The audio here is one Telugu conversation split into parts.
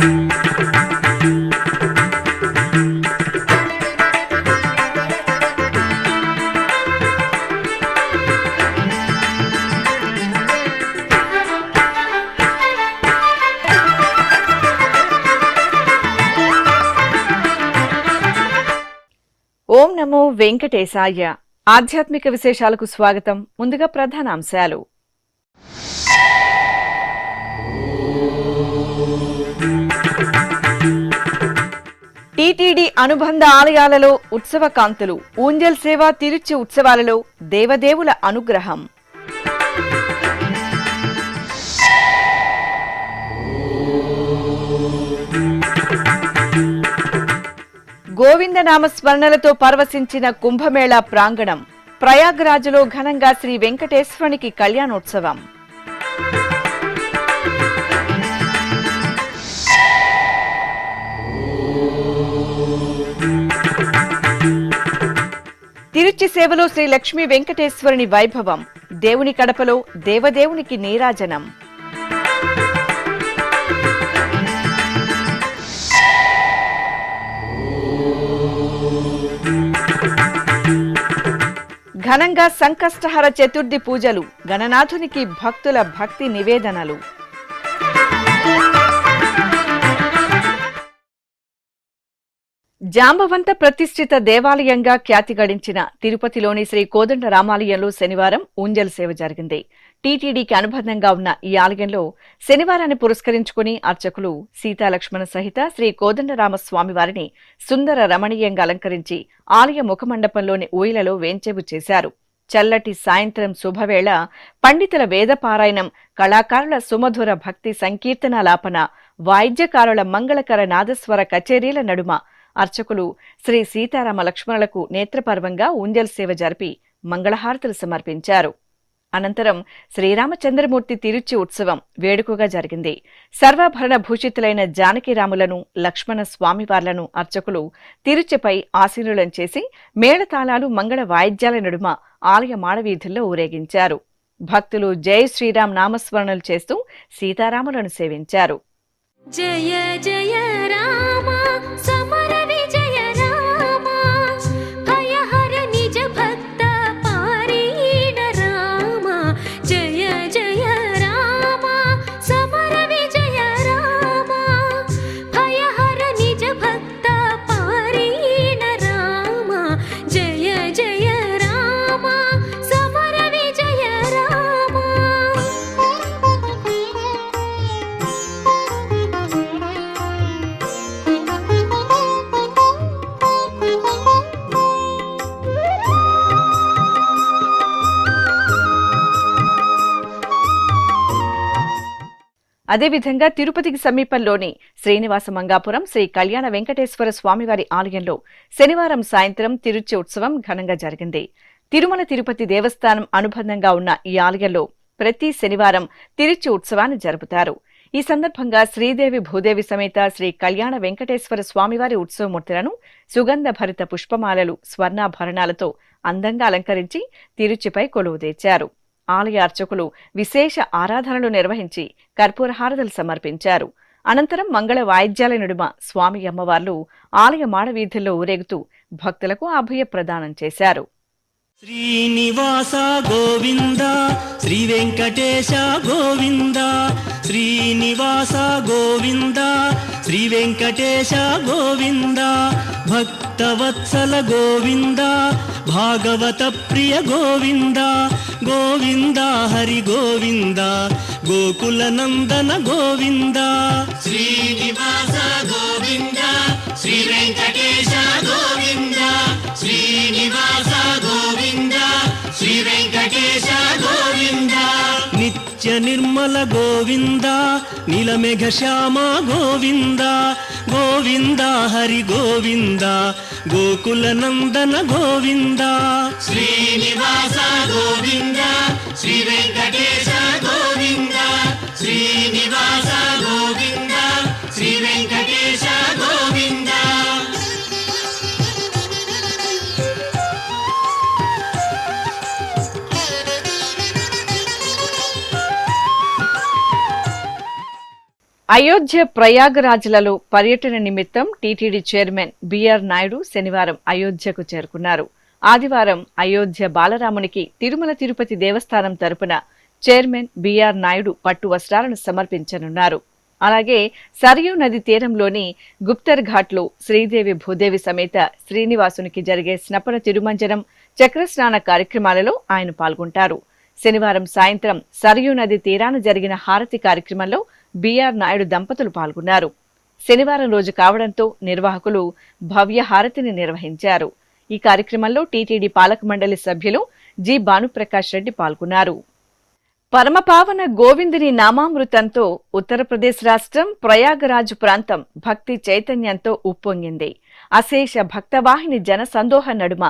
ఓం నమో వెంకటేశాయ. ఆధ్యాత్మిక విశేషాలకు స్వాగతం. ముందుగా ప్రధానాంశాలు. టీటీడీ అనుబంధ ఆలయాలలో ఉత్సవ కాంతులు. ఊంజల్ సేవ తిరుచి ఉత్సవాలలో దేవదేవుల అనుగ్రహం. గోవిందనామ స్మరణలతో పరవశించిన కుంభమేళా ప్రాంగణం. ప్రయాగ్రాజ్లో ఘనంగా శ్రీ వెంకటేశ్వరునికి కళ్యాణోత్సవం. తిరుచి సేవలో శ్రీ లక్ష్మీ వెంకటేశ్వరుని వైభవం. దేవుని కడపలో దేవదేవునికి నీరాజనం. ఘనంగా సంకష్టహర చతుర్థి పూజలు. గణనాథునికి భక్తుల భక్తి నివేదనలు. జాంబవంత ప్రతిష్ఠిత దేవాలయంగా ఖ్యాతి గడించిన తిరుపతిలోని శ్రీ కోదండరామాలయంలో శనివారం ఊంజల్ సేవ జరిగింది. టీటీడీకి అనుబంధంగా ఉన్న ఈ ఆలయంలో శనివారాన్ని పురస్కరించుకుని అర్చకులు సీతాలక్ష్మణ సహిత శ్రీ కోదండరామస్వామి వారిని సుందర రమణీయంగా అలంకరించి ఆలయ ముఖమండపంలోని ఊయలలో వేంచేపు చేశారు. చల్లటి సాయంత్రం శుభవేళ పండితుల వేదపారాయణం, కళాకారుల సుమధుర భక్తి సంకీర్తనాలాపన, వాయిద్యకారుల మంగళకర నాదస్వర కచేరీల నడుమ అర్చకులు శ్రీ సీతారామ లక్ష్మణులకు నేత్రపర్వంగా ఊంజల్ సేవ జరిపి మంగళహారతులు సమర్పించారు. అనంతరం శ్రీరామచంద్రమూర్తి తిరుచి ఉత్సవం వేడుకగా జరిగింది. సర్వాభరణ భూషితులైన జానకిరాములను, లక్ష్మణ స్వామివార్లను అర్చకులు తిరుచిపై ఆసీనులను చేసి మేళతాళాలు, మంగళ వాయిద్యాల నడుమ ఆలయ మాడవీధుల్లో ఊరేగించారు. భక్తులు జై శ్రీరామ్ నామస్మరణలు చేస్తూ సీతారాములను సేవించారు. జయ జయ రామ సమర విజయ రామ భయహర నిజ భక్త పారీణ రామ జయ జయ రామ సమర విజయ రామ భయహర నిజ భక్త పారీణ రామ జయ జయ రామ సమర విజయ రామ. అదేవిధంగా తిరుపతికి సమీపంలోని శ్రీనివాస మంగాపురం శ్రీ కళ్యాణ వెంకటేశ్వర స్వామివారి ఆలయంలో శనివారం సాయంత్రం తిరుచి ఉత్సవం ఘనంగా జరిగింది. తిరుమల తిరుపతి దేవస్థానం అనుబంధంగా ఉన్న ఈ ఆలయంలో ప్రతి శనివారం తిరుచి ఉత్సవాన్ని జరుపుతారు. ఈ సందర్భంగా శ్రీదేవి భూదేవి సమేత శ్రీ కళ్యాణ వెంకటేశ్వర స్వామివారి ఉత్సవమూర్తులను సుగంధ భరిత పుష్పమాలలు, స్వర్ణాభరణాలతో అందంగా అలంకరించి తిరుచిపై కొలువుదీర్చారు. ఆలయ అర్చకులు విశేష ఆరాధనలు నిర్వహించి కర్పూరహారతులు సమర్పించారు. అనంతరం మంగళ వాయిద్యాల నడుమ స్వామి అమ్మవార్లు ఆలయ మాడవీధుల్లో ఊరేగుతూ భక్తులకు అభయ ప్రదానం చేశారు. శ్రీనివాస గోవింద శ్రీ వెంకటేశ గోవింద శ్రీనివాస గోవింద శ్రీ వెంకటేశ గోవింద భక్తవత్సల గోవింద భాగవత ప్రియ గోవింద గోవింద హరి గోవింద గోకుల నందన గోవింద శ్రీనివాస గోవింద శ్రీ వెంకటేశ గోవింద శ్రీనివాస గోవింద శ్రీ వెంకటేశ గోవింద నిత్య నిర్మల గోవింద నీలమేఘ శ్యామ గోవింద గోవింద హరి గోవింద గోకుల నందన గోవింద శ్రీనివాస గోవింద శ్రీ వెంకటేశ గోవింద శ్రీనివాస గోవింద శ్రీ వెంకటేశ గోవింద. అయోధ్య ప్రయాగరాజ్లలో పర్యటన నిమిత్తం టీటీడీ చైర్మన్ బిఆర్ నాయుడు శనివారం అయోధ్యకు చేరుకున్నారు. ఆదివారం అయోధ్య బాలరామునికి తిరుమల తిరుపతి దేవస్థానం తరపున చైర్మన్ బిఆర్ నాయుడు పట్టు వస్త్రాలను సమర్పించనున్నారు. అలాగే సరియు నది తీరంలోని గుప్తర్ ఘాట్లో శ్రీదేవి భూదేవి సమేత శ్రీనివాసునికి జరిగే స్నపన తిరుమంజనం చక్రస్నాన కార్యక్రమాలలో ఆయన పాల్గొంటారు. శనివారం సాయంత్రం సరియు నది తీరాన జరిగిన హారతి కార్యక్రమంలో బిఆర్ నాయుడు దంపతులు పాల్గొన్నారు. శనివారం రోజు కావడంతో నిర్వాహకులు భవ్య హారతిని నిర్వహించారు. ఈ కార్యక్రమంలో టీటీడీ పాలక మండలి సభ్యులు జి భానుప్రకాష్ రెడ్డి పాల్గొన్నారు. పరమపావన గోవిందుని నామామృతంతో ఉత్తరప్రదేశ్ రాష్ట్రం ప్రయాగరాజ్ ప్రాంతం భక్తి చైతన్యంతో ఉప్పొంగింది. అశేష భక్తవాహిని జన సందోహ నడుమ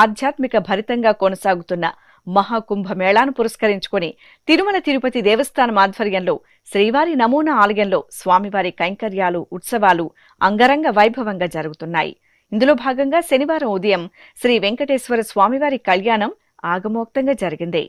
ఆధ్యాత్మిక భరితంగా కొనసాగుతున్న మహాకుంభమేళాను పురస్కరించుకుని తిరుమల తిరుపతి దేవస్థానం ఆధ్వర్యంలో శ్రీవారి నమూనా ఆలయంలో స్వామివారి కైంకర్యాలు, ఉత్సవాలు అంగరంగ వైభవంగా జరుగుతున్నాయి. ఇందులో భాగంగా శనివారం ఉదయం శ్రీ వెంకటేశ్వర స్వామివారి కళ్యాణం ఆగమోక్తంగా జరిగింది.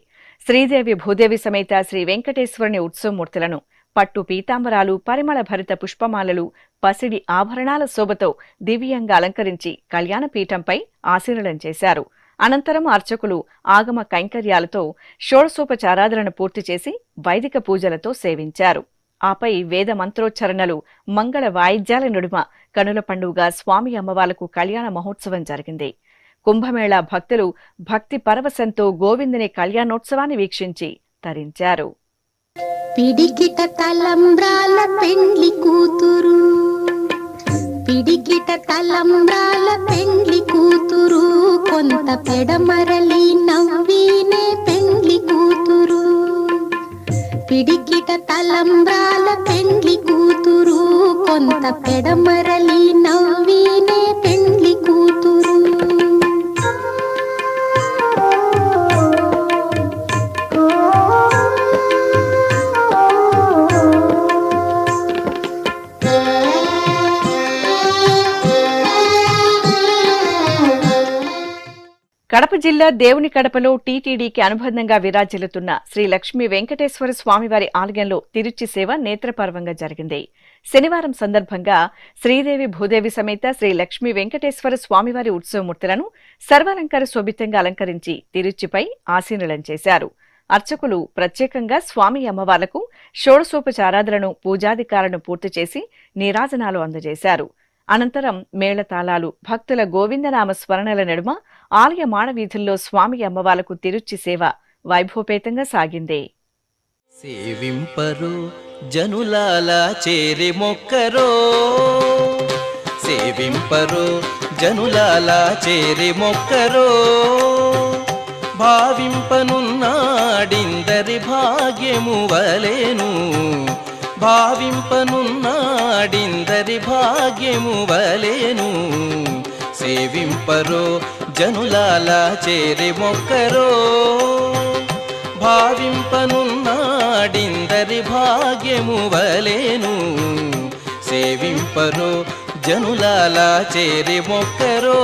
శ్రీదేవి భూదేవి సమేత శ్రీ వెంకటేశ్వరుని ఉత్సవమూర్తులను పట్టు పీతాంబరాలు, పరిమళ భరిత పుష్పమాలలు, పసిడి ఆభరణాల శోభతో దివ్యంగా అలంకరించి కళ్యాణ పీఠంపై ఆశీనులం చేశారు. అనంతరం అర్చకులు ఆగమ కైంకర్యాలతో షోడశోపచారాధనను పూర్తి చేసి వైదిక పూజలతో సేవించారు. ఆపై వేద మంత్రోచ్చరణలు, మంగళ వాయిద్యాల నడుమ కనుల పండుగ స్వామి అమ్మవార్లకు కళ్యాణ మహోత్సవం జరిగింది. కుంభమేళా భక్తులు భక్తి పరవశంతో గోవిందుని కళ్యాణోత్సవాన్ని వీక్షించి తరించారు. పిడికిట తలంబ్రాల పెండ్లి కూతురు, పిడికిట తలంబ్రాల పెండ్లి కూతురు, కొంత పెడమరలి నవ్వినే పెండ్లి కూతురు. పిడికిట తలంబ్రాల పెండ్లి కూతురు, కొంత పెడమరలి నవ్వినే పెండ్లి కూతురు. కడప జిల్లా దేవుని కడపలో టీటీడీకి అనుబంధంగా విరాజిల్లుతున్న శ్రీ లక్ష్మీ వెంకటేశ్వర స్వామివారి ఆలయంలో తిరుచి సేవ నేత్రపర్వంగా జరిగింది. శనివారం సందర్భంగా శ్రీదేవి భూదేవి సమేత శ్రీ లక్ష్మీ వెంకటేశ్వర స్వామివారి ఉత్సవమూర్తులను సర్వాలంకార శోభితంగా అలంకరించి తిరుచిపై ఆసీనులం చేశారు. అర్చకులు ప్రత్యేకంగా స్వామి అమ్మవార్లకు షోడశోపచారాధనను, పూజాధికారులను పూర్తి చేసి నీరాజనాలు అందజేశారు. అనంతరం మేళతాళాలు, భక్తుల గోవిందనామ స్మరణల నడుమ ఆలయ మాడవీధుల్లో స్వామి అమ్మవార్లకు తిరుచి సేవ వైభవపేతంగా సాగింది. సేవింపరు జనులాల చేరి మొక్కరో, సేవింపరు జనులాల చేరి మొక్కరో, భావింపనున్నాడిందరి భాగ్యము వలెను, భావింపనున్నాడిందరి భాగ్యము వలెను. సేవింపరో జనులాల చేరి మొక్కరో, భావింపనున్నాడిందరి భాగ్యము వలెను. సేవింపరో జనులాల చేరి మొక్కరో.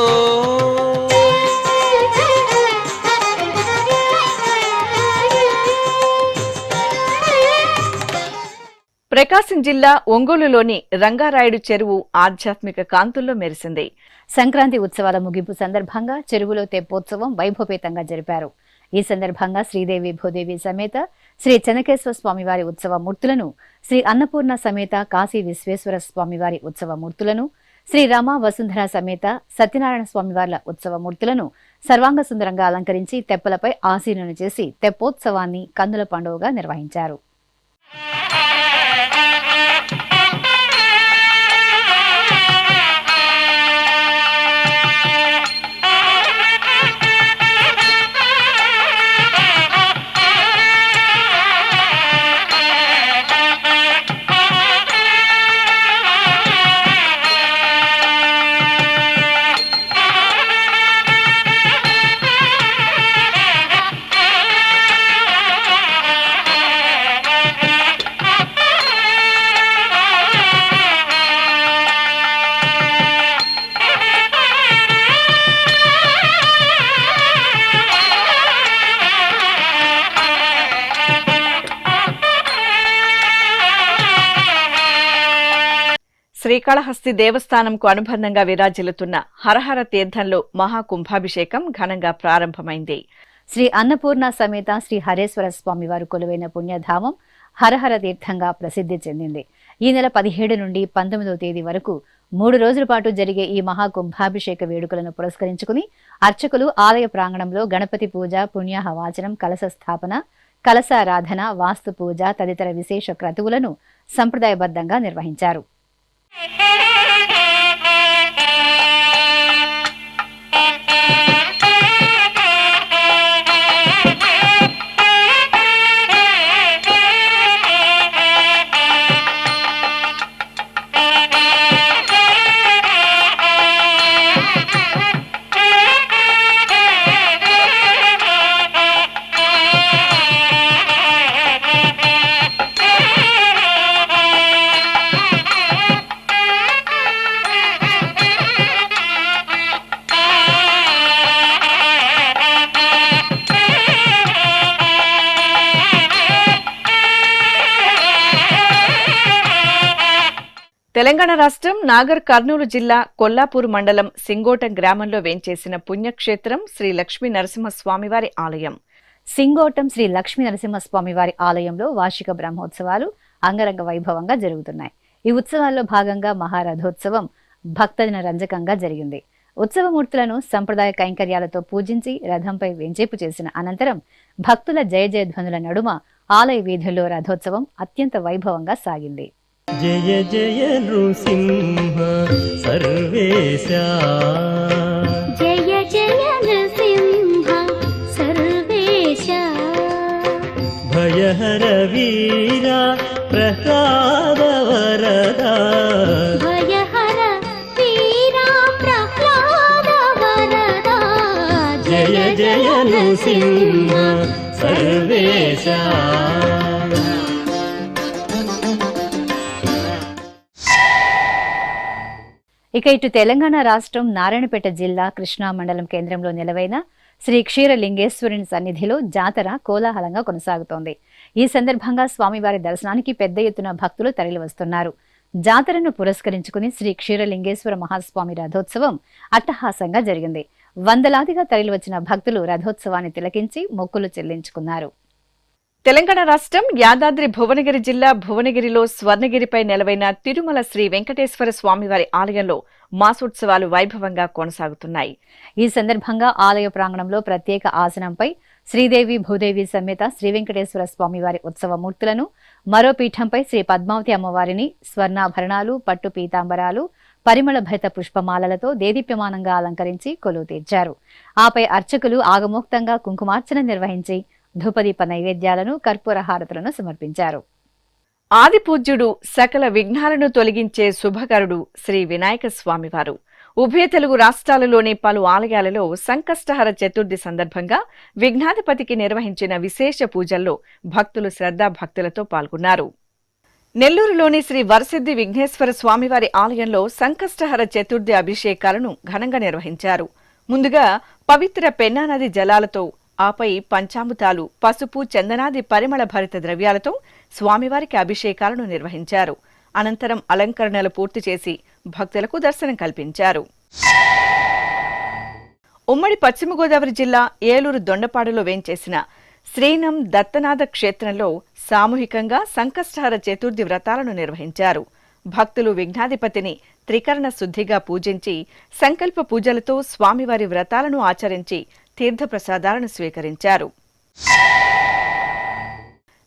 ప్రకాశం జిల్లా ఒంగోలులోని రంగారాయుడు చెరువు ఆధ్యాత్మిక కాంతుల్లో మెరిసింది. సంక్రాంతి ఉత్సవాల ముగింపు సందర్భంగా చెరువులో తెప్పోత్సవం వైభవపేతంగా జరిపారు. ఈ సందర్భంగా శ్రీదేవి భూదేవి సమేత శ్రీ చెన్నకేశ్వర స్వామివారి ఉత్సవ మూర్తులను, శ్రీ అన్నపూర్ణ సమేత కాశీ విశ్వేశ్వర స్వామివారి ఉత్సవ మూర్తులను, శ్రీ రమ వసుంధర సమేత సత్యనారాయణ స్వామివార్ల ఉత్సవ మూర్తులను సర్వాంగ సుందరంగా అలంకరించి తెప్పలపై ఆసీనులను చేసి తెప్పోత్సవాన్ని కన్నుల పండుగగా నిర్వహించారు. శ్రీకాళహస్తి దేవస్థానంకు అనుబంధంగా విరాజిల్లుతున్న హరహర తీర్థంలో మహాకుంభాభిషేకం ఘనంగా ప్రారంభమైంది. శ్రీ అన్నపూర్ణ సమేత శ్రీ హరేశ్వర స్వామి వారు కొలువైన పుణ్యధామం హరహర తీర్థంగా ప్రసిద్ధి చెందింది. ఈ నెల 17 నుండి 19వ తేదీ వరకు 3 రోజుల పాటు జరిగే ఈ మహాకుంభాభిషేక వేడుకలను పురస్కరించుకుని అర్చకులు ఆలయ ప్రాంగణంలో గణపతి పూజ, పుణ్యాహ వాచనం, కలశ స్థాపన, కలశారాధన, వాస్తు పూజ తదితర విశేష క్రతువులను సంప్రదాయబద్ధంగా నిర్వహించారు. తెలంగాణ రాష్ట్రం నాగర్ కర్నూలు జిల్లా కొల్లాపూర్ మండలం సింగోటం గ్రామంలో వేంచేసిన పుణ్యక్షేత్రం శ్రీ లక్ష్మీ నరసింహస్వామివారి ఆలయం. సింగోటం శ్రీ లక్ష్మీ నరసింహస్వామివారి ఆలయంలో వార్షిక బ్రహ్మోత్సవాలు అంగరంగ వైభవంగా జరుగుతున్నాయి. ఈ ఉత్సవాల్లో భాగంగా మహారథోత్సవం భక్తజన రంజకంగా జరిగింది. ఉత్సవమూర్తులను సంప్రదాయ కైంకర్యాలతో పూజించి రథంపై వెంచేపు చేసిన అనంతరం భక్తుల జయ జయధ్వనుల నడుమ ఆలయ వీధుల్లో రథోత్సవం అత్యంత వైభవంగా సాగింది. జయ జయ నృసింహ సర్వేశ, జయ జయ నృసింహ సర్వేశ, భయహర వీర ప్రహ్లాద వరద, భయహర వీర ప్రహ్లాద వరద, జయ జయ నృసింహ సర్వేశ. ఇక ఇటు తెలంగాణ రాష్ట్రం నారాయణపేట జిల్లా కృష్ణా మండలం కేంద్రంలో నెలవైన శ్రీ క్షీరలింగేశ్వరుని సన్నిధిలో జాతర కోలాహలంగా కొనసాగుతోంది. ఈ సందర్భంగా స్వామివారి దర్శనానికి పెద్ద ఎత్తున భక్తులు తరలివస్తున్నారు. జాతరను పురస్కరించుకుని శ్రీ క్షీరలింగేశ్వర మహాస్వామి రథోత్సవం అట్టహాసంగా జరిగింది. వందలాదిగా తరలివచ్చిన భక్తులు రథోత్సవాన్ని తిలకించి మొక్కులు చెల్లించుకున్నారు. తెలంగాణ రాష్ట్రం యాదాద్రి భువనగిరి జిల్లా భువనగిరిలో స్వర్ణగిరిపై నెలవైన తిరుమల శ్రీ వెంకటేశ్వర స్వామివారి ఆలయంలో మాసోత్సవాలు వైభవంగా కొనసాగుతున్నాయి. ఈ సందర్భంగా ఆలయ ప్రాంగణంలో ప్రత్యేక ఆసనంపై శ్రీదేవి భూదేవి సమేత శ్రీ వెంకటేశ్వర స్వామివారి ఉత్సవ మూర్తులను, మరో పీఠంపై శ్రీ పద్మావతి అమ్మవారిని స్వర్ణాభరణాలు, పట్టు పీతాంబరాలు, పరిమళ భరిత పుష్పమాలలతో దేదీప్యమానంగా అలంకరించి కొలువు తీర్చారు. ఆపై అర్చకులు ఆగమోక్తంగా కుంకుమార్చన నిర్వహించి ధూపదీప నైవేద్యాలను, కర్పూర హారతులను సమర్పించారు. ఆది పూజ్యుడు, సకల విఘ్నాలను తొలగించే శుభకరుడు శ్రీ వినాయక స్వామివారు ఉభయ తెలుగు రాష్ట్రాలలోని పలు ఆలయాలలో సంకష్టహర చతుర్థి సందర్భంగా విఘ్నాధిపతికి నిర్వహించిన విశేష పూజల్లో భక్తులు శ్రద్ధాభక్తులతో పాల్గొన్నారు. నెల్లూరులోని శ్రీ వరసిద్ధి విఘ్నేశ్వర స్వామివారి ఆలయంలో సంకష్టహర చతుర్థి అభిషేకాలను ఘనంగా నిర్వహించారు. ముందుగా పవిత్ర పెన్నా నది జలాలతో, ఆపై పంచామృతాలు, పసుపు, చందనాది పరిమళ భరిత ద్రవ్యాలతో స్వామివారికి అభిషేకాలను నిర్వహించారు. అనంతరం అలంకరణలు పూర్తి చేసి భక్తులకు దర్శనం కల్పించారు. ఉమ్మడి పశ్చిమ గోదావరి జిల్లా ఏలూరు దొండపాడులో వేంచేసిన శ్రీనం దత్తనాథ క్షేత్రంలో సామూహికంగా సంకష్టహర చతుర్థి వ్రతాలను నిర్వహించారు. భక్తులు విఘ్నాధిపతిని త్రికరణ శుద్ధిగా పూజించి సంకల్ప పూజలతో స్వామివారి వ్రతాలను ఆచరించి తీర్థప్రసాదాలను స్వీకరించారు.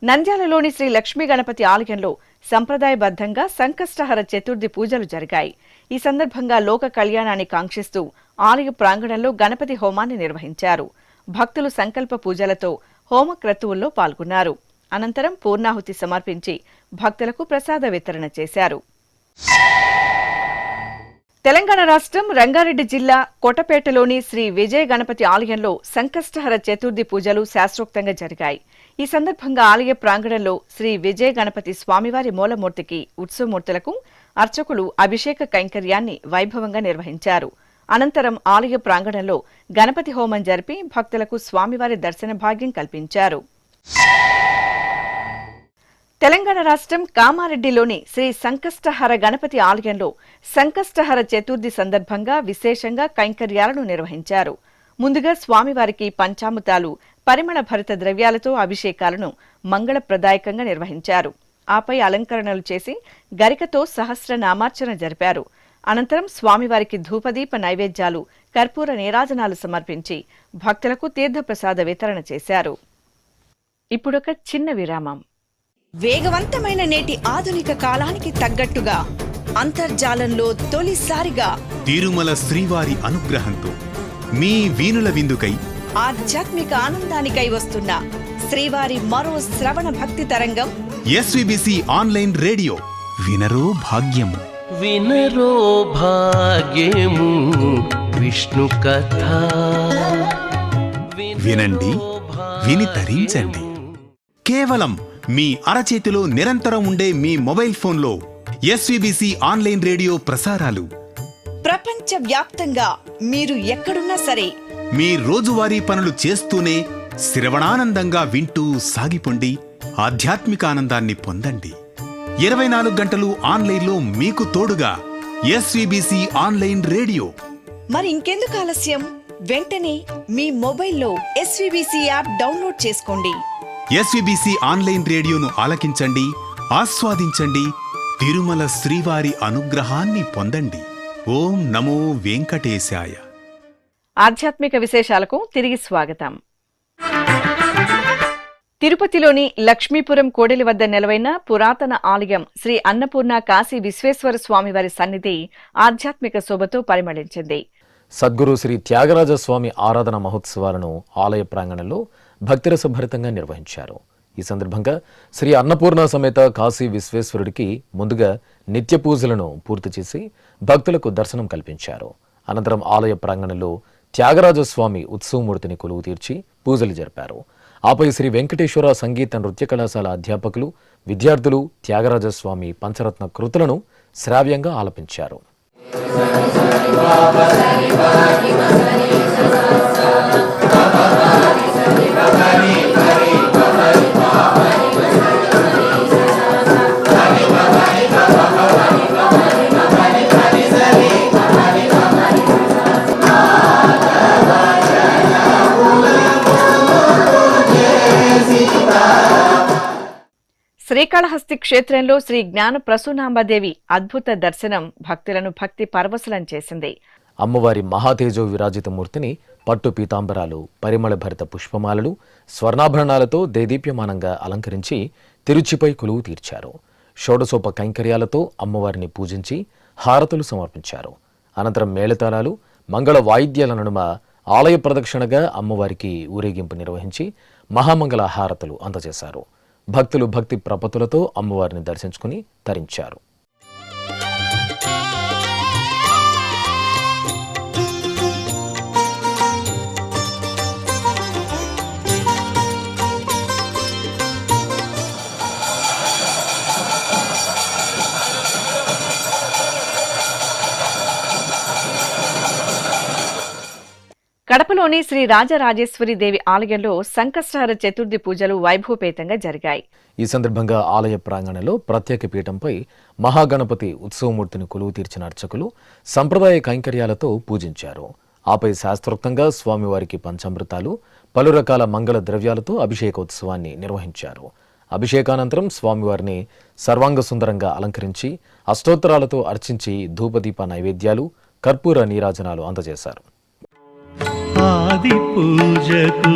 నంద్యాలలోని శ్రీ లక్ష్మీ గణపతి ఆలయంలో సంప్రదాయబద్ధంగా సంకష్టహర చతుర్థి పూజలు జరిగాయి. ఈ సందర్భంగా లోక కళ్యాణాన్ని కాంక్షిస్తూ ఆలయ ప్రాంగణంలో గణపతి హోమాన్ని నిర్వహించారు. భక్తులు సంకల్ప పూజలతో హోమ క్రతువుల్లో పాల్గొన్నారు. అనంతరం పూర్ణాహుతి సమర్పించి భక్తులకు ప్రసాద వితరణ చేశారు. తెలంగాణ రాష్ట్రం రంగారెడ్డి జిల్లా కోటపేటలోని శ్రీ విజయ గణపతి ఆలయంలో సంకష్టహర చతుర్థి పూజలు శాస్త్రోక్తంగా జరిగాయి. ఈ సందర్భంగా ఆలయ ప్రాంగణంలో శ్రీ విజయ గణపతి స్వామివారి మూలమూర్తికి ఉత్సవమూర్తులకు అర్చకులు అభిషేక కైంకర్యాన్ని వైభవంగా నిర్వహించారు. అనంతరం ఆలయ ప్రాంగణంలో గణపతి హోమం జరిపి భక్తులకు స్వామివారి దర్శన భాగ్యం కల్పించారు. తెలంగాణ రాష్ట్రం కామారెడ్డిలోని శ్రీ సంకష్టహర గణపతి ఆలయంలో సంకష్టహర చతుర్థి సందర్భంగా విశేషంగా కైంకర్యాలను నిర్వహించారు. ముందుగా స్వామివారికి పంచామృతాలు, పరిమళ భరిత ద్రవ్యాలతో అభిషేకాలను మంగళప్రదాయకంగా నిర్వహించారు. ఆపై అలంకరణలు చేసి గరికతో సహస్రనామార్చన జరిపారు. అనంతరం స్వామివారికి ధూపదీప నైవేద్యాలు, కర్పూర నీరాజనాలు సమర్పించి భక్తులకు తీర్థప్రసాద వితరణ చేశారు. ఇప్పుడొక చిన్న విరామం. వేగవంతమైన నేటి ఆధునిక కాలానికి తగ్గట్టుగా అంతర్జాలంలో తొలిసారిగా తిరుమల శ్రీవారి అనుగ్రహంతో మీ వీణుల విందుకై ఆధ్యాత్మిక ఆనందానికై వస్తున్న శ్రీవారి మరో శ్రవణ భక్తి తరంగం ఎస్విబిసి ఆన్లైన్ రేడియో. వినరో భాగ్యము. వినరో భాగ్యము విష్ణు కథ. వినండి, విని తరించండి. కేవలం మీ అరచేతిలో నిరంతరం ఉండే మీ మొబైల్ ఫోన్లో ఎస్విబిసి ఆన్లైన్ రేడియో ప్రసారాలు ప్రపంచ వ్యాప్తంగా మీరు ఎక్కడున్నా సరే మీ రోజువారీ పనులు చేస్తూనే శ్రవణానందంగా వింటూ సాగిపోండి. ఆధ్యాత్మిక ఆనందాన్ని పొందండి. 24 గంటలు ఆన్లైన్లో మీకు తోడుగా ఎస్విబిసి ఆన్లైన్ రేడియో. మరి ఇంకెందుకు ఆలస్యం? వెంటనే మీ మొబైల్లో ఎస్విబిసి యాప్ డౌన్లోడ్ చేసుకోండి. ఎస్విబిసి ఆన్లైన్ రేడియోను ఆలకించండి, ఆస్వాదించండి. తిరుమల శ్రీవారి అనుగ్రహాన్ని పొందండి. ఓం నమో వెంకటేశాయ. ఆధ్యాత్మిక విశేషాలకు తిరిగి స్వాగతం. తిరుపతిలోని లక్ష్మీపురం కోడెలి వద్ద నెలవైన పురాతన ఆలయం శ్రీ అన్నపూర్ణ కాశీ విశ్వేశ్వర స్వామివారి సన్నిధి ఆధ్యాత్మిక శోభతో పరిమళించింది. సద్గురు శ్రీ త్యాగరాజ స్వామి ఆరాధన మహోత్సవాలను ఆలయ ప్రాంగణంలో భక్తిరసభరితంగా నిర్వహించారు. ఈ సందర్భంగా శ్రీ అన్నపూర్ణ సమేత కాశీ విశ్వేశ్వరుడికి ముందుగా నిత్య పూజలను పూర్తి చేసి భక్తులకు దర్శనం కల్పించారు. అనంతరం ఆలయ ప్రాంగణంలో త్యాగరాజస్వామి ఉత్సవమూర్తిని కొలువు తీర్చి పూజలు జరిపారు. ఆపై శ్రీ వెంకటేశ్వర సంగీత నృత్య కళాశాల అధ్యాపకులు, విద్యార్థులు త్యాగరాజస్వామి పంచరత్న కృతులను శ్రావ్యంగా ఆలపించారు. శ్రీకాళహస్తి క్షేత్రంలో శ్రీ జ్ఞాన ప్రసూనాంబదేవి అద్భుత దర్శనం భక్తులను భక్తి పరవశులం చేసింది. అమ్మవారి మహాతేజో విరాజిత మూర్తిని పట్టు పీతాంబరాలు, పరిమళ భరిత పుష్పమాలలు, స్వర్ణాభరణాలతో దేదీప్యమానంగా అలంకరించి తిరుచిపై కొలువు తీర్చారు. షోడశోప కైంకర్యాలతో అమ్మవారిని పూజించి హారతులు సమర్పించారు. అనంతరం మేళతాళాలు, మంగళ వాయిద్యాల నడుమ ఆలయ ప్రదక్షిణగా అమ్మవారికి ఊరేగింపు నిర్వహించి మహామంగళ హారతులు అందజేశారు. భక్తులు భక్తి ప్రపత్తులతో అమ్మవారిని దర్శించుకుని తరించారు. కడపలోని శ్రీ రాజరాజేశ్వరి దేవి ఆలయంలో సంకష్టహర చతుర్థి పూజలు వైభవపేతంగా జరిగాయి. ఈ సందర్భంగా ఆలయ ప్రాంగణంలో ప్రత్యేక పీఠంపై మహాగణపతి ఉత్సవమూర్తిని కొలువు తీర్చిన అర్చకులు సంప్రదాయ కైంకర్యాలతో పూజించారు. ఆపై శాస్త్రోక్తంగా స్వామివారికి పంచామృతాలు, పలు రకాల మంగళ ద్రవ్యాలతో అభిషేకోత్సవాన్ని నిర్వహించారు. అభిషేకానంతరం స్వామివారిని సర్వాంగ సుందరంగా అలంకరించి అష్టోత్తరాలతో అర్చించి ధూపదీప నైవేద్యాలు, కర్పూర నీరాజనాలు అందజేశారు. ఆది పూజకు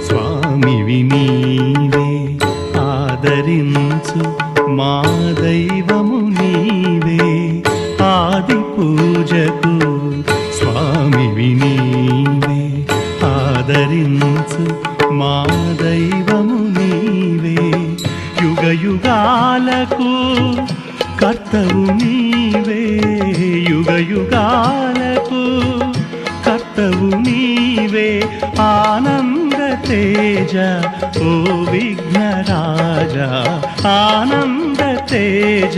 స్వామివి నీవే, ఆదరించు మా దైవము నీవే. ఆది పూజకు స్వామివి నీవే, ఆదరించు మా దైవము నీవే. యుగ యుగాలకు కర్తవు నీవే, యుగ యుగాలకు కర్తవు నీవే. ఆనంద తేజ ఓ విఘ్నరాజా, ఆనంద తేజ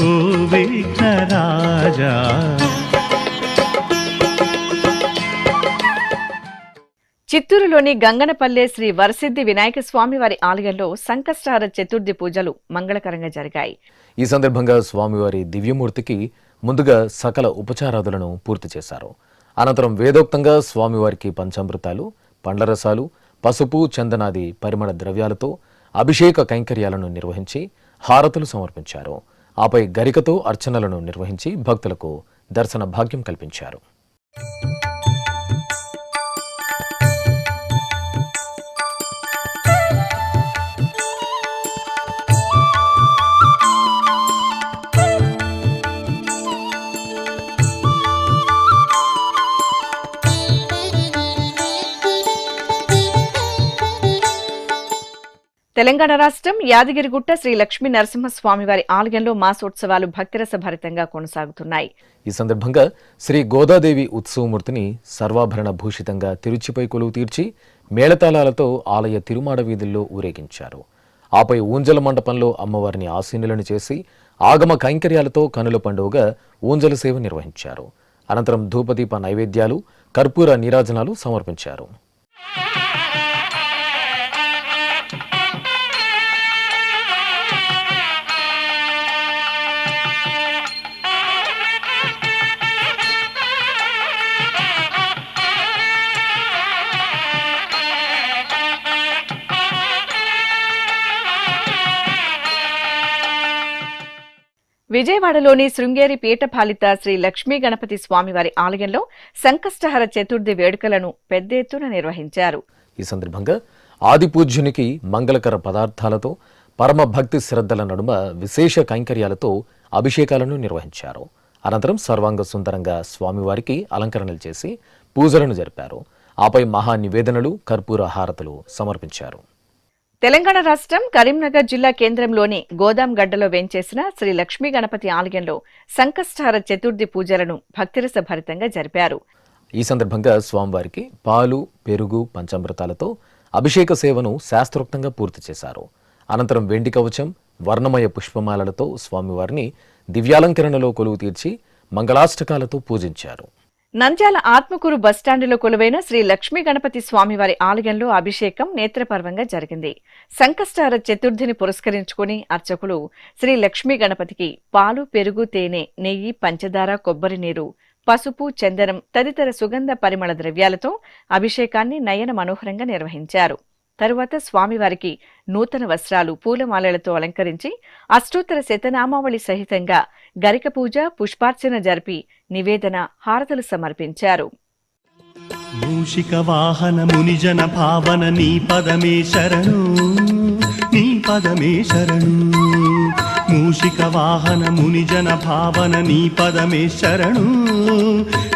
ఓ విఘ్నరాజా. చిత్తూరు ఏలూరులోని గంగనపల్లె శ్రీ వరసిద్ధి వినాయక స్వామి వారి ఆలయంలో సంకష్టహార చతుర్థి పూజలు మంగళకరంగా జరిగాయి. ఈ సందర్భంగా స్వామివారి దివ్యమూర్తికి ముందుగా సకల ఉపచారాదులను పూర్తి చేశారు. అనంతరం వేదోక్తంగా స్వామివారికి పంచామృతాలు, పండ్లరసాలు, పసుపు, చందనాది పరిమళ ద్రవ్యాలతో అభిషేక కైంకర్యాలను నిర్వహించి హారతులు సమర్పించారు. ఆపై గరికతో అర్చనలను నిర్వహించి భక్తులకు దర్శన భాగ్యం కల్పించారు. తెలంగాణ రాష్ట్రం యాదగిరిగుట్ట శ్రీ లక్ష్మీ నరసింహస్వామివారి ఆలయంలో మాసోత్సవాలు భక్తిరస భరితంగా కొనసాగుతున్నాయి. ఈ సందర్భంగా శ్రీ గోదాదేవి ఉత్సవమూర్తిని సర్వాభరణ భూషితంగా తిరుచిపై కొలువు తీర్చి మేళతాళాలతో ఆలయ తిరుమాడ వీధుల్లో ఊరేగించారు. ఆపై ఊంజల మండపంలో అమ్మవారిని ఆసీనులను చేసి ఆగమ కైంకర్యాలతో కనుల పండుగగా ఊంజల సేవ నిర్వహించారు. అనంతరం ధూపదీప నైవేద్యాలు, కర్పూర నీరాజనాలు సమర్పించారు. విజయవాడలోని శృంగేరి పీఠపాలిత శ్రీ లక్ష్మీ గణపతి స్వామివారి ఆలయంలో సంకష్టహర చతుర్థి వేడుకలను పెద్ద ఎత్తున నిర్వహించారు. ఈ సందర్భంగా ఆది పూజ్యునికి మంగళకర పదార్థాలతో పరమ భక్తి శ్రద్ధల నడుమ విశేష కైంకర్యాలతో అభిషేకాలను నిర్వహించారు. అనంతరం సర్వాంగ సుందరంగా స్వామివారికి అలంకరణలు చేసి పూజలను జరిపారు. ఆపై మహా నివేదనలు, కర్పూర హారతులు సమర్పించారు. తెలంగాణ రాష్ట్రం కరీంనగర్ జిల్లా కేంద్రంలోని గోదాంగడ్డలో వేంచేసిన శ్రీ లక్ష్మీ గణపతి ఆలయంలో సంకష్టహార చతుర్థి పూజలను భక్తిరస భరితంగా జరిపారు. ఈ సందర్భంగా స్వామివారికి పాలు, పెరుగు, పంచామృతాలతో అభిషేక సేవను శాస్త్రోక్తంగా పూర్తి చేశారు. అనంతరం వెండి కవచం, వర్ణమయ పుష్పమాలలతో స్వామివారిని దివ్యాలంకరణలో కొలువు తీర్చి మంగళాష్టకాలతో పూజించారు. నంద్యాల ఆత్మకూరు బస్టాండులో కొలువైన శ్రీ లక్ష్మీ గణపతి స్వామివారి ఆలయంలో అభిషేకం నేత్రపర్వంగా జరిగింది. సంకష్టహార చతుర్థిని పురస్కరించుకుని అర్చకులు శ్రీ లక్ష్మీ గణపతికి పాలు, పెరుగు, తేనె, నెయ్యి, పంచదార, కొబ్బరి నీరు, పసుపు, చందనం తదితర సుగంధ పరిమళ ద్రవ్యాలతో అభిషేకాన్ని నయన మనోహరంగా నిర్వహించారు. తరువాత స్వామివారికి నూతన వస్త్రాలు, పూలమాలలతో అలంకరించి అష్టోత్తర శతనామావళి సహితంగా గరిక పూజ, పుష్పార్చన జరిపి నివేదన, హారతులు సమర్పించారు. మూషిక వాహన మునిజన భావన నీ పదమే శరణు, నీ పదమే శరణు. మూషిక వాహన మునిజన భావన నీ పదమే శరణు,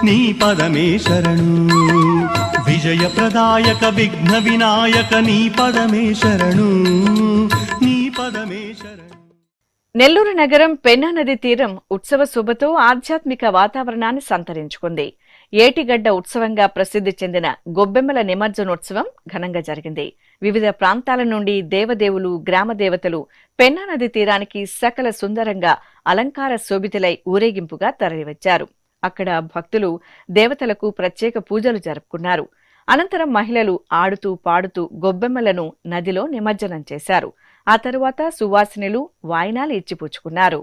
నీ పదమే శరణు. విజయ ప్రదాయక విఘ్న వినాయక నీ పదమే శరణు, నీ పదమే శరణు. నెల్లూరు నగరం పెన్నా నది తీరం ఉత్సవ శోభతో ఆధ్యాత్మిక వాతావరణాన్ని సంతరించుకుంది. ఏటిగడ్డ ఉత్సవంగా ప్రసిద్ధి చెందిన గొబ్బెమ్మల నిమజ్జనోత్సవం ఘనంగా జరిగింది. వివిధ ప్రాంతాల నుండి దేవదేవులు, గ్రామ దేవతలు పెన్నా నది తీరానికి సకల సుందరంగా అలంకార శోభితులై ఊరేగింపుగా తరలివచ్చారు. అక్కడ భక్తులు దేవతలకు ప్రత్యేక పూజలు జరుపుకున్నారు. అనంతరం మహిళలు ఆడుతూ పాడుతూ గొబ్బెమ్మలను నదిలో నిమజ్జనం చేశారు. ఆ తరువాత సువాసినులు వాయినాలు ఇచ్చిపుచ్చుకున్నారు.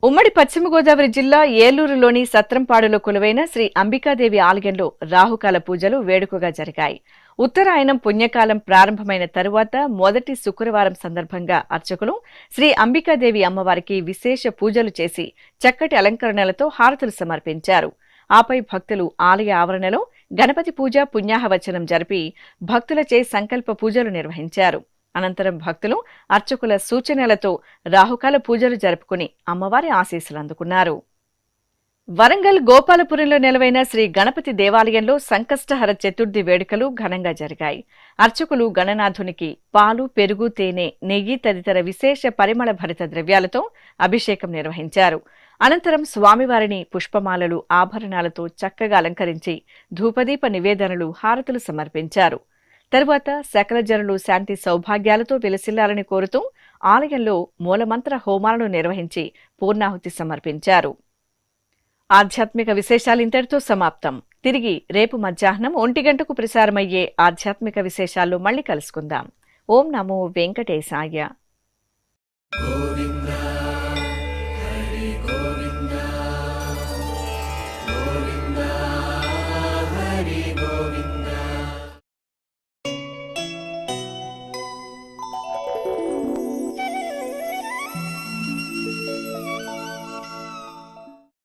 ఉమ్మడి పశ్చిమ గోదావరి జిల్లా ఏలూరులోని సత్రంపాడులో కొలువైన శ్రీ అంబికాదేవి ఆలయంలో రాహుకాల పూజలు వేడుకగా జరిగాయి. ఉత్తరాయణం పుణ్యకాలం ప్రారంభమైన తరువాత మొదటి శుక్రవారం సందర్భంగా అర్చకులు శ్రీ అంబికాదేవి అమ్మవారికి విశేష పూజలు చేసి చక్కటి అలంకరణలతో హారతులు సమర్పించారు. ఆపై భక్తులు ఆలయ ఆవరణలో గణపతి పూజ, పుణ్యాహవచనం జరిపి భక్తులచే సంకల్ప పూజలు నిర్వహించారు. అనంతరం భక్తులు అర్చకుల సూచనలతో రాహుకాల పూజలు జరుపుకుని అమ్మవారి ఆశీస్సులు అందుకున్నారు. వరంగల్ గోపాలపురంలో నెలవైన శ్రీ గణపతి దేవాలయంలో సంకష్టహర చతుర్థి వేడుకలు ఘనంగా జరిగాయి. అర్చకులు గణనాథునికి పాలు, పెరుగు, తేనె, నెయ్యి తదితర విశేష పరిమళ భరిత ద్రవ్యాలతో అభిషేకం నిర్వహించారు. అనంతరం స్వామివారిని పుష్పమాలలు, ఆభరణాలతో చక్కగా అలంకరించి ధూపదీప నివేదనలు, హారతులు సమర్పించారు. తరువాత సకల జనులు శాంతి సౌభాగ్యాలతో విలసిల్లాలని కోరుతూ ఆలయంలో మూలమంత్ర హోమాలను నిర్వహించి పూర్ణాహుతి సమర్పించారు. ఆధ్యాత్మిక విశేషాలు ఇంతటితో సమాప్తం. తిరిగి రేపు మధ్యాహ్నం 1 గంటకు ప్రసారమయ్యే ఆధ్యాత్మిక విశేషాల్లో మళ్ళీ కలుసుకుందాం. ఓం నమో వెంకటేశాయ.